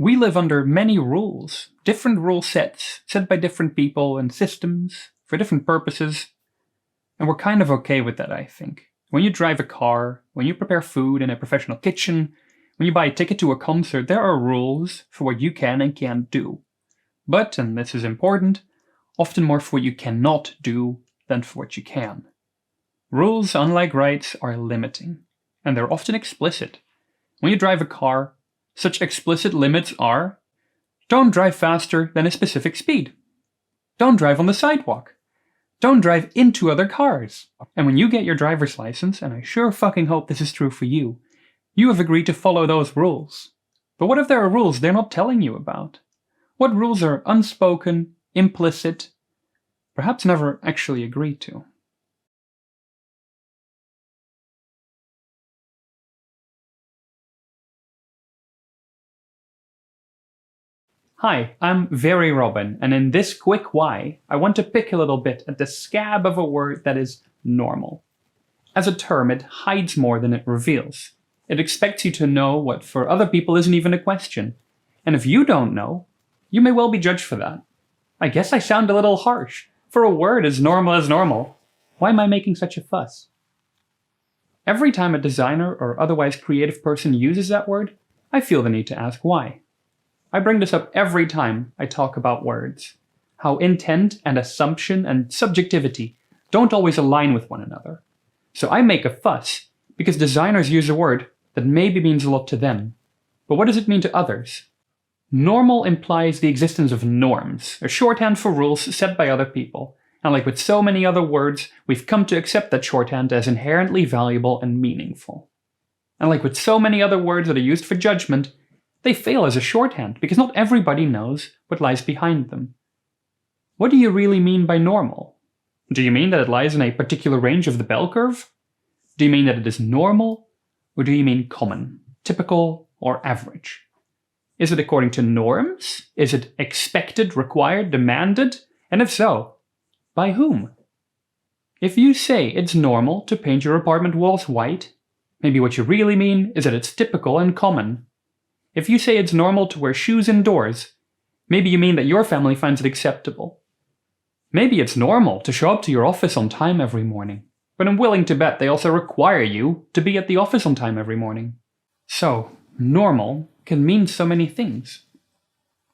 We live under many rules, different rule sets, set by different people and systems, for different purposes, and we're kind of okay with that, I think. When you drive a car, when you prepare food in a professional kitchen, when you buy a ticket to a concert, there are rules for what you can and can't do. But, and this is important, often more for what you cannot do than for what you can. Rules, unlike rights, are limiting, and they're often explicit. When you drive a car, such explicit limits are: don't drive faster than a specific speed. Don't drive on the sidewalk. Don't drive into other cars. And when you get your driver's license, and I sure fucking hope this is true for you, you have agreed to follow those rules. But what if there are rules they're not telling you about? What rules are unspoken, implicit, perhaps never actually agreed to? Hi, I'm Very Robin, and in this quick why, I want to pick a little bit at the scab of a word that is normal. As a term, it hides more than it reveals. It expects you to know what for other people isn't even a question. And if you don't know, you may well be judged for that. I guess I sound a little harsh. For a word as normal, why am I making such a fuss? Every time a designer or otherwise creative person uses that word, I feel the need to ask why. I bring this up every time I talk about words. How intent and assumption and subjectivity don't always align with one another. So I make a fuss because designers use a word that maybe means a lot to them. But what does it mean to others? Normal implies the existence of norms, a shorthand for rules set by other people. And like with so many other words, we've come to accept that shorthand as inherently valuable and meaningful. And like with so many other words that are used for judgment, they fail as a shorthand because not everybody knows what lies behind them. What do you really mean by normal? Do you mean that it lies in a particular range of the bell curve? Do you mean that it is normal? Or do you mean common, typical, or average? Is it according to norms? Is it expected, required, demanded? And if so, by whom? If you say it's normal to paint your apartment walls white, maybe what you really mean is that it's typical and common. If you say it's normal to wear shoes indoors, maybe you mean that your family finds it acceptable. Maybe it's normal to show up to your office on time every morning, but I'm willing to bet they also require you to be at the office on time every morning. So, normal can mean so many things.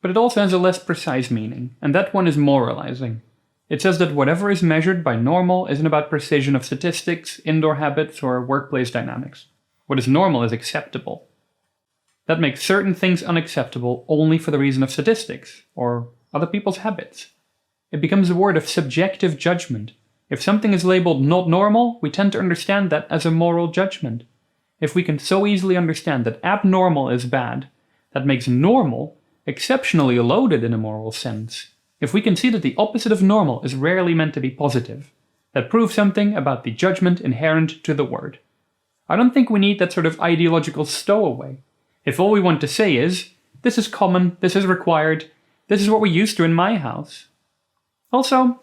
But it also has a less precise meaning, and that one is moralizing. It says that whatever is measured by normal isn't about precision of statistics, indoor habits, or workplace dynamics. What is normal is acceptable. That makes certain things unacceptable only for the reason of statistics, or other people's habits. It becomes a word of subjective judgment. If something is labeled not normal, we tend to understand that as a moral judgment. If we can so easily understand that abnormal is bad, that makes normal exceptionally loaded in a moral sense. If we can see that the opposite of normal is rarely meant to be positive, that proves something about the judgment inherent to the word. I don't think we need that sort of ideological stowaway. If all we want to say is, this is common, this is required, this is what we're used to in my house. Also,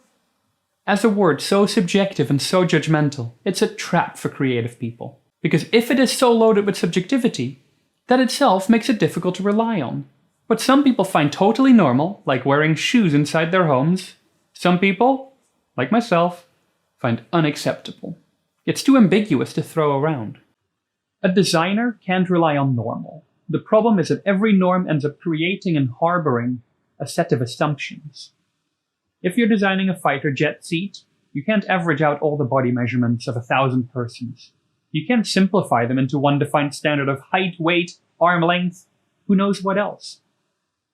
as a word so subjective and so judgmental, it's a trap for creative people. Because if it is so loaded with subjectivity, that itself makes it difficult to rely on. What some people find totally normal, like wearing shoes inside their homes, some people, like myself, find unacceptable. It's too ambiguous to throw around. A designer can't rely on normal. The problem is that every norm ends up creating and harboring a set of assumptions. If you're designing a fighter jet seat, you can't average out all the body measurements of 1,000 persons. You can't simplify them into one defined standard of height, weight, arm length, who knows what else.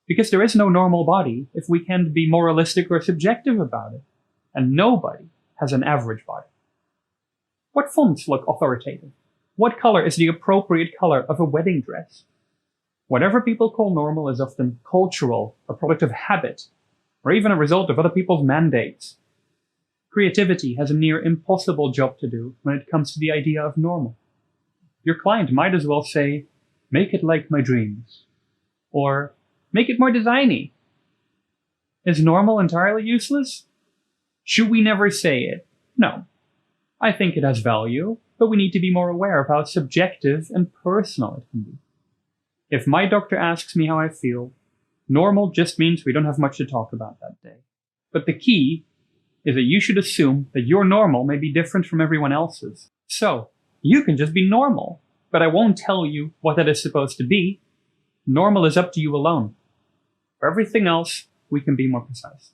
Because there is no normal body if we can't be moralistic or subjective about it. And nobody has an average body. What fonts look authoritative? What color is the appropriate color of a wedding dress? Whatever people call normal is often cultural, a product of habit, or even a result of other people's mandates. Creativity has a near impossible job to do when it comes to the idea of normal. Your client might as well say, make it like my dreams, or make it more designy. Is normal entirely useless? Should we never say it? No. I think it has value, but we need to be more aware of how subjective and personal it can be. If my doctor asks me how I feel, normal just means we don't have much to talk about that day. But the key is that you should assume that your normal may be different from everyone else's. So, you can just be normal, but I won't tell you what that is supposed to be. Normal is up to you alone. For everything else, we can be more precise.